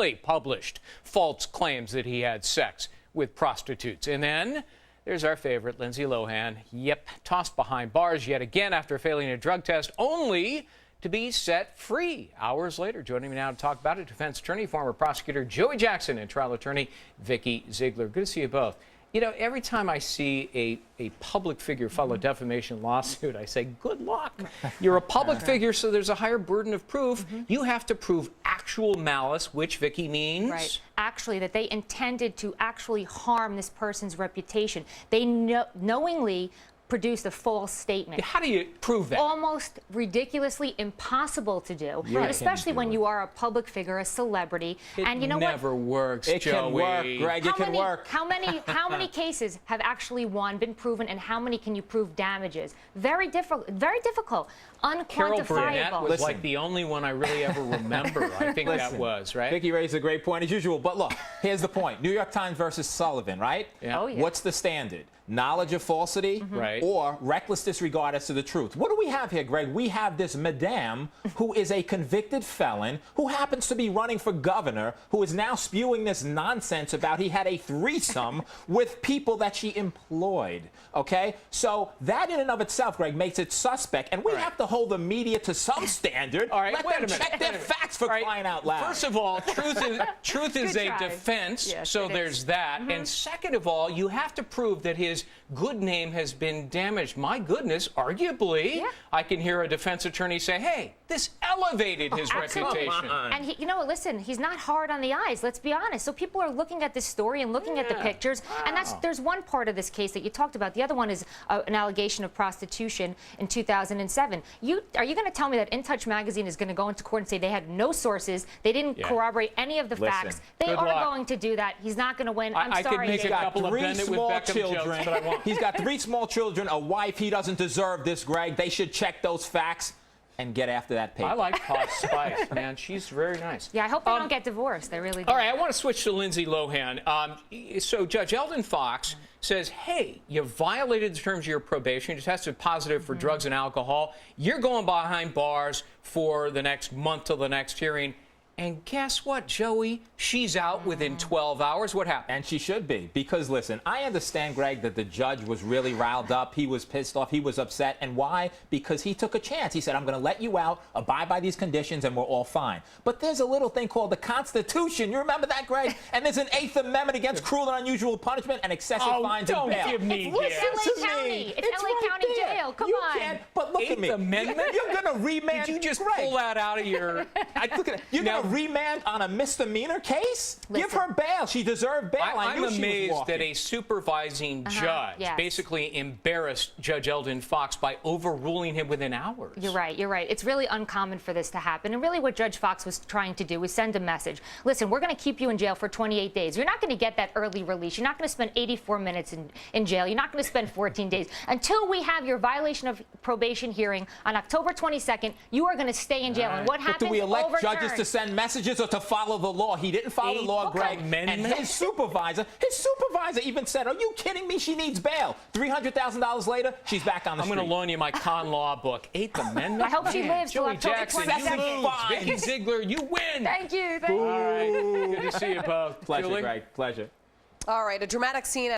publicly published false claims that he had sex with prostitutes. And then there's our favorite, Lindsay Lohan. Yep, tossed behind bars yet again after failing a drug test, only to be set free hours later. Joining me now to talk about it, defense attorney, former prosecutor Joey Jackson, and trial attorney Vikki Ziegler. Good to see you both. You know, every time I see a public figure file a defamation lawsuit, I say, good luck. You're a public figure, so there's a higher burden of proof. You have to prove actual malice, which, Vikki, means? Right. Actually, that they intended to actually harm this person's reputation. They knowingly produced a false statement. How do you prove that? Almost ridiculously impossible to do, Right. especially when you are a public figure, a celebrity. And you know what? It never works, It Joey. can work, Greg. It can work. How many cases have actually been proven, and how many can you prove damages? Very difficult, Carol Burnett unquantifiable. was like the only one I really ever remember. I think that was, right? Vikki raised a great point as usual. But look, here's the point. New York Times versus Sullivan, right? Yeah. Oh, yeah. What's the standard? Knowledge of falsity Right. or reckless disregard as to the truth. What do we have here, Greg? We have this madame who is a convicted felon who happens to be running for governor, who is now spewing this nonsense about he had a threesome with people that she employed, okay? So that in and of itself, Greg, makes it suspect, and we have to hold the media to some standard. All right, Let wait them a minute. check their facts for crying out loud. First of all, truth is a try. defense, Yes, so it there's is. that. And second of all, you have to prove that his good name has been damaged. My goodness, arguably, I can hear a defense attorney say, hey, this elevated his reputation. And you know, listen, he's not hard on the eyes, let's be honest. So people are looking at this story and looking at the pictures, and there's one part of this case that you talked about. The other one is an allegation of prostitution in 2007. Are you going to tell me that In Touch magazine is going to go into court and say they had no sources, they didn't corroborate any of the facts? They Good are luck. going to do that. He's not going to win. I'm I sorry. could make a Dave. couple of bend it with Beckham jokes, but I won't. He's got 3 small children, a wife. He doesn't deserve this, Greg. They should check those facts and get after that paper. I like Pod Spice, man. She's very nice. Yeah, I hope they don't get divorced. They really do. All right, I want to switch to Lindsay Lohan. So Judge Eldon Fox says, hey, you violated the terms of your probation. You tested positive for drugs and alcohol. You're going behind bars for the next month till the next hearing. And guess what, Joey? She's out within 12 hours. What happened? And she should be, because listen, I understand, Greg, that the judge was really riled up. He was pissed off. He was upset. And why? Because he took a chance. He said, I'm going to let you out, abide by these conditions, and we're all fine. But there's a little thing called the Constitution. You remember that, Greg? And there's an 8th Amendment against cruel and unusual punishment and excessive fines and bail. Give me It's LA County. It's LA County jail. Come on. Can't, but look at me. 8th Amendment? You're going to remand. Did you just Greg, pull that out of your... look at it. You're going to remand on a misdemeanor case? Give her bail. She deserved bail. I'm amazed that a supervising judge basically embarrassed Judge Eldon Fox by overruling him within hours. You're right. You're right. It's really uncommon for this to happen. And really what Judge Fox was trying to do was send a message. Listen, we're going to keep you in jail for 28 days. You're not going to get that early release. You're not going to spend 84 minutes in jail. You're not going to spend 14 days. Until we have your violation of probation hearing on October 22nd, you are going to stay in jail. And what happens? But do we elect Overturned. judges to send messages or to follow the law? He didn't follow the law, Greg. And his supervisor even said, are you kidding me? She needs bail. $300,000 later, she's back on the street. I'm going to loan you my con law book. 8th Amendment? I hope she lives till Joey October Jackson, 22nd. you lose. Vikki Ziegler, you win. Thank you. Thank you. All right. Good to see you both. Pleasure, Julie? Greg. Pleasure. All right, a dramatic scene